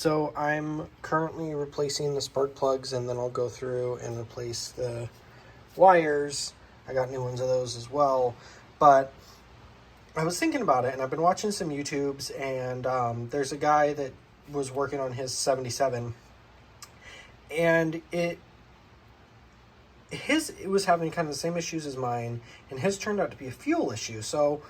So I'm currently replacing the spark plugs, and then I'll go through and replace the wires. I got new ones of those as well. But I was thinking about it, and I've been watching some YouTubes, and there's a guy that was working on his 77, and it was having kind of the same issues as mine, and his turned out to be a fuel issue. So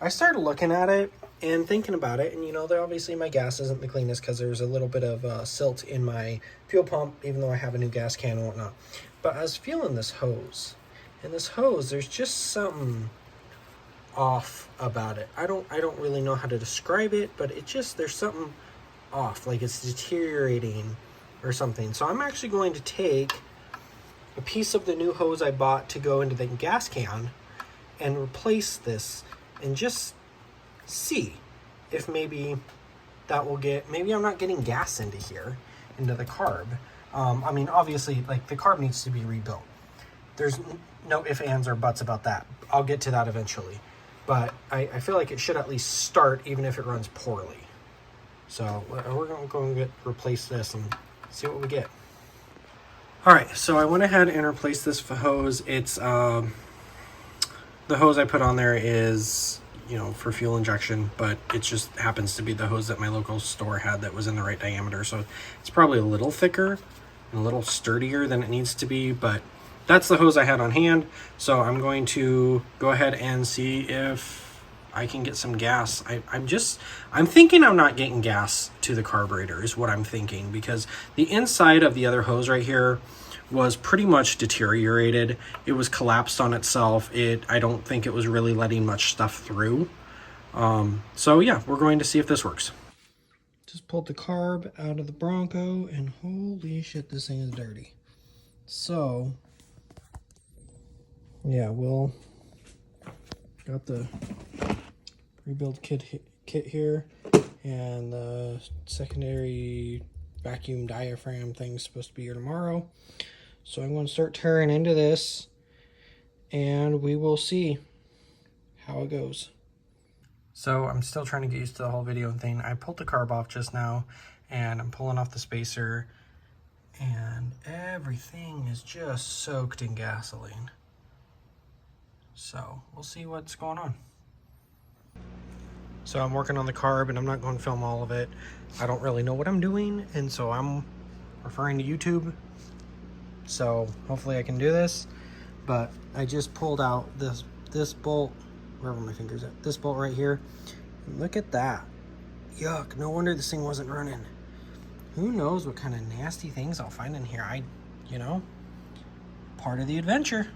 I started looking at it and thinking about it, and obviously my gas isn't the cleanest because there's a little bit of silt in my fuel pump, even though I have a new gas can and whatnot. But I was feeling this hose, and this hose, there's just something off about it. I don't really know how to describe it, but there's something off, like it's deteriorating or something. So I'm actually going to take a piece of the new hose I bought to go into the gas can and replace this, and just see if maybe that will maybe I'm not getting gas into the carb. I mean, obviously, like, the carb needs to be rebuilt. There's no ifs, ands, or buts about that. I'll get to that eventually. But I feel like it should at least start, even if it runs poorly. So we're going to go and replace this and see what we get. Alright, so I went ahead and replaced this hose. It's, the hose I put on there is, for fuel injection, but it just happens to be the hose that my local store had that was in the right diameter. So it's probably a little thicker and a little sturdier than it needs to be, but that's the hose I had on hand. So I'm going to go ahead and see if I can get some gas. I'm thinking I'm not getting gas to the carburetor is what I'm thinking, because the inside of the other hose right here was pretty much deteriorated. It was collapsed on itself. I don't think it was really letting much stuff through. So yeah, we're going to see if this works. Just pulled the carb out of the Bronco, and holy shit, this thing is dirty. So yeah, we'll got the rebuild kit here, and the secondary vacuum diaphragm thing's supposed to be here tomorrow. So I'm going to start tearing into this, and we will see how it goes. So I'm still trying to get used to the whole video thing. I pulled the carb off just now, and I'm pulling off the spacer, and everything is just soaked in gasoline. So we'll see what's going on. So I'm working on the carb, and I'm not going to film all of it. I don't really know what I'm doing, and so I'm referring to YouTube. So hopefully I can do this. But I just pulled out this bolt, wherever my finger's at, this bolt right here. And look at that. Yuck, no wonder this thing wasn't running. Who knows what kind of nasty things I'll find in here. Part of the adventure.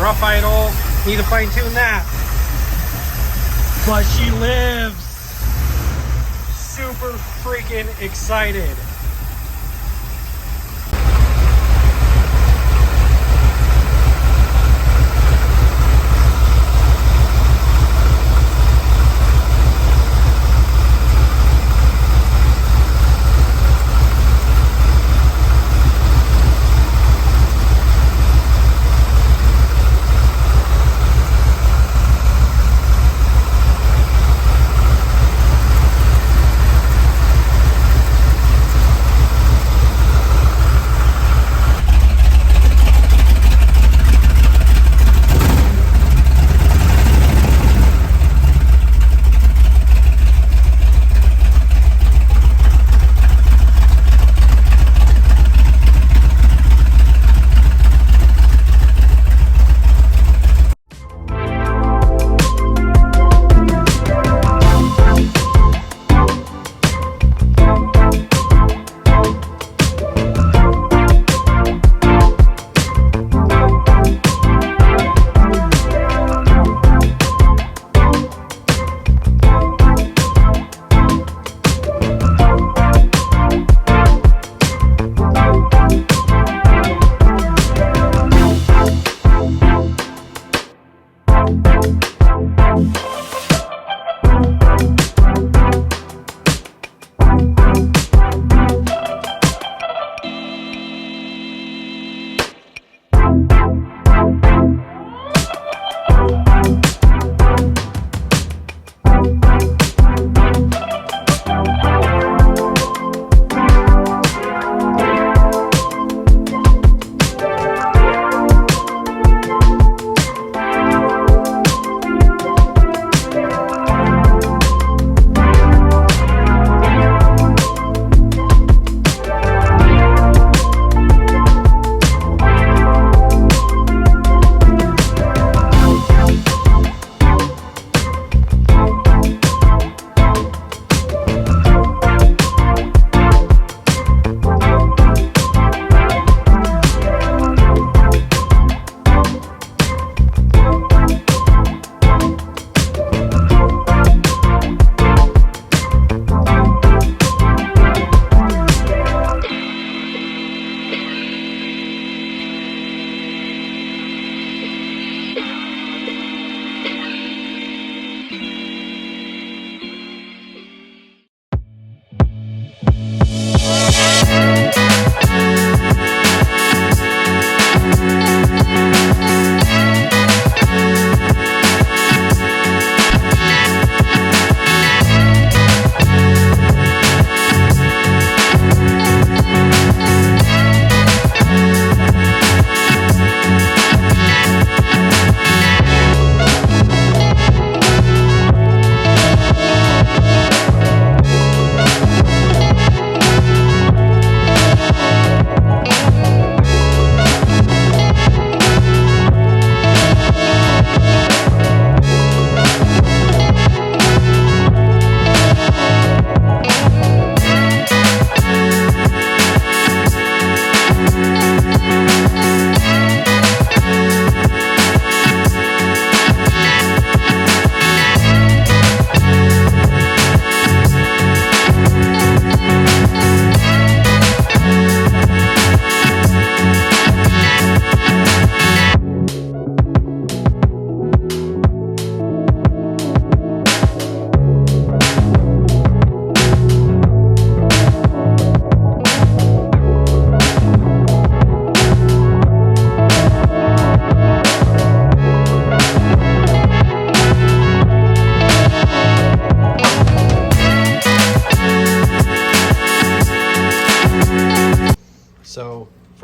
Rough idle, need to fine tune that. But she lives. Super freaking excited.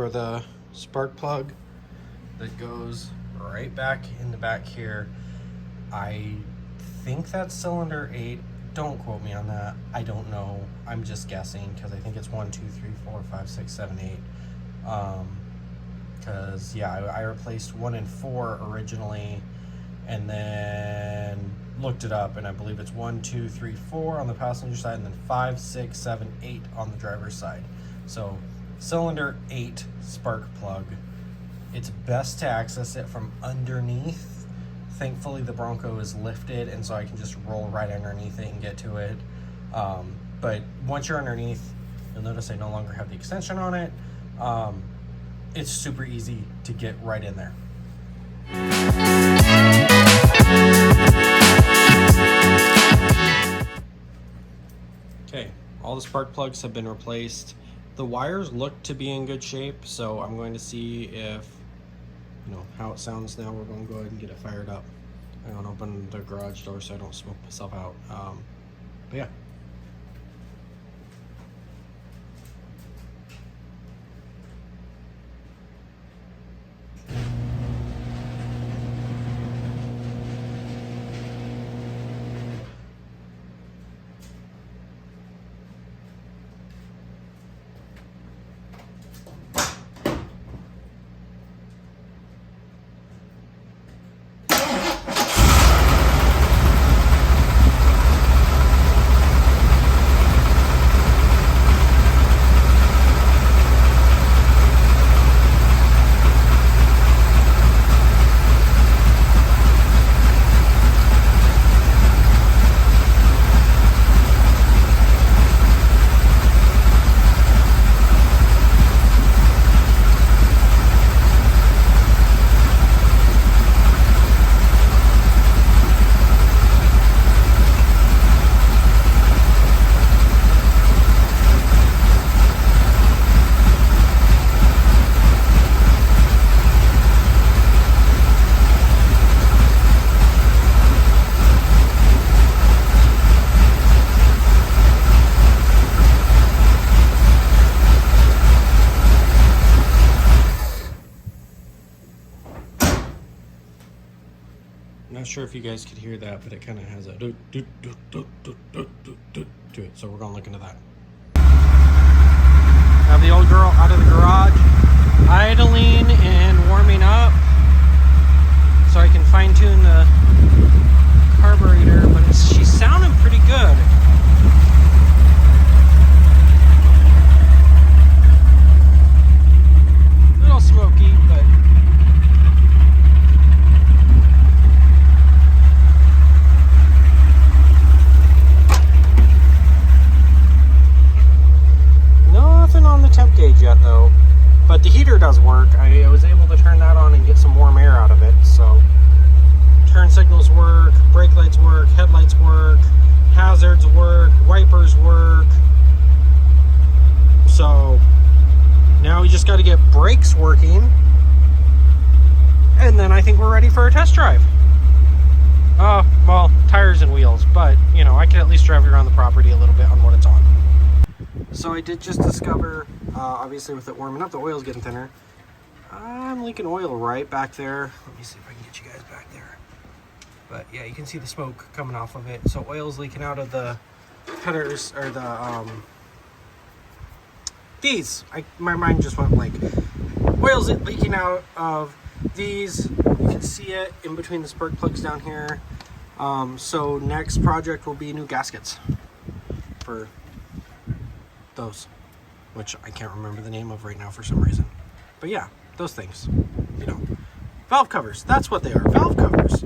for the spark plug that goes right back in the back here. I think that's cylinder 8. Don't quote me on that. I don't know. I'm just guessing because I think it's 1, 2, 3, 4, 5, 6, 7, 8. Because yeah, I replaced 1 and 4 originally, and then looked it up, and I believe it's 1, 2, 3, 4 on the passenger side, and then 5, 6, 7, 8 on the driver's side. So cylinder 8 spark plug. It's best to access it from underneath. Thankfully the Bronco is lifted, and so I can just roll right underneath it and get to it. But once you're underneath, you'll notice I no longer have the extension on it. It's super easy to get right in there. Okay, all the spark plugs have been replaced. The wires look to be in good shape, so I'm going to see if, how it sounds now. We're going to go ahead and get it fired up. I'm going to open the garage door so I don't smoke myself out. But yeah. Not sure if you guys could hear that, but it kind of has a to it, so we're gonna look into that. Have the old girl out of the garage, idling and warming up, so I can fine tune the carburetor, but she's sounding pretty good. A little smoky, but on the temp gauge yet though, but the heater does work. I was able to turn that on and get some warm air out of it. So turn signals work, brake lights work, headlights work, hazards work, wipers work. So now we just got to get brakes working, and then I think we're ready for a test drive. Well, tires and wheels, but I can at least drive it around the property a little bit on what it's on. So I did just discover, obviously with it warming up, the oil's getting thinner. I'm leaking oil right back there. Let me see if I can get you guys back there. But yeah, you can see the smoke coming off of it. So oil's leaking out of the headers, or the, these. My mind just went blank. Oil's leaking out of these. You can see it in between the spark plugs down here. So next project will be new gaskets for those, which I can't remember the name of right now for some reason. But yeah, those things, valve covers, that's what they are, valve covers.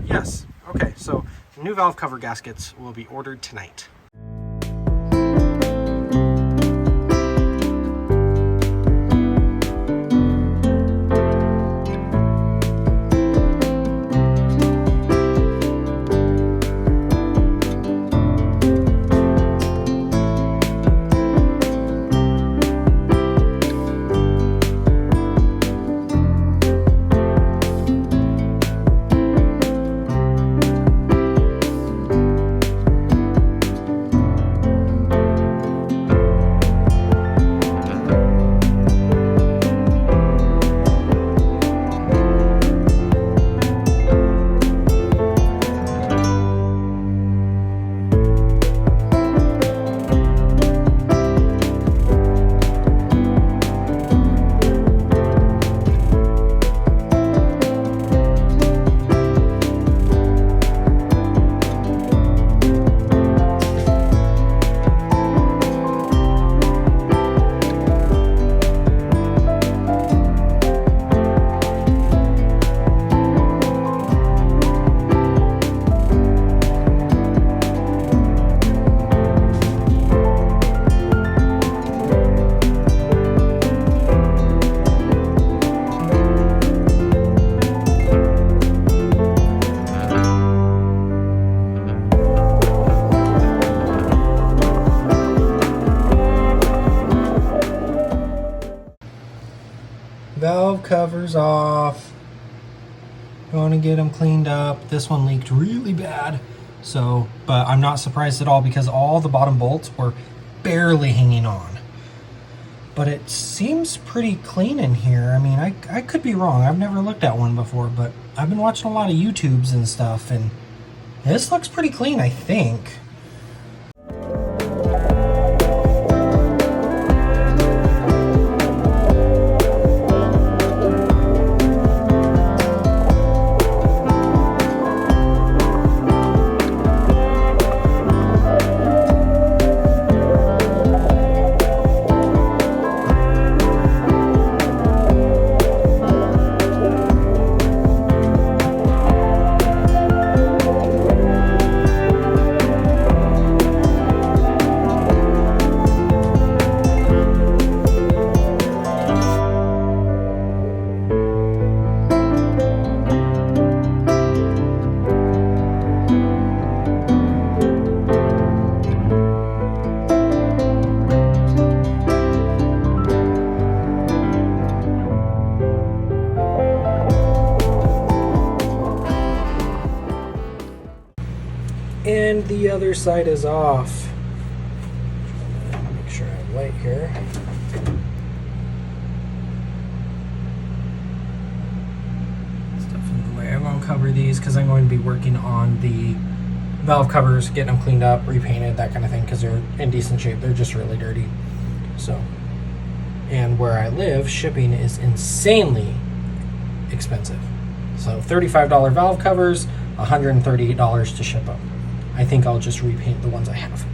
Yes. Okay, so new valve cover gaskets will be ordered tonight. covers off. Going to get them cleaned up. This one leaked really bad. So, but I'm not surprised at all because all the bottom bolts were barely hanging on. But it seems pretty clean in here. I mean, I could be wrong. I've never looked at one before, but I've been watching a lot of YouTubes and stuff, and this looks pretty clean, I think. And the other side is off. Make sure I have light here. Stuff in the way. I won't cover these because I'm going to be working on the valve covers, getting them cleaned up, repainted, that kind of thing, because they're in decent shape. They're just really dirty. So, and where I live, shipping is insanely expensive. So $35 valve covers, $138 to ship them. I think I'll just repaint the ones I have.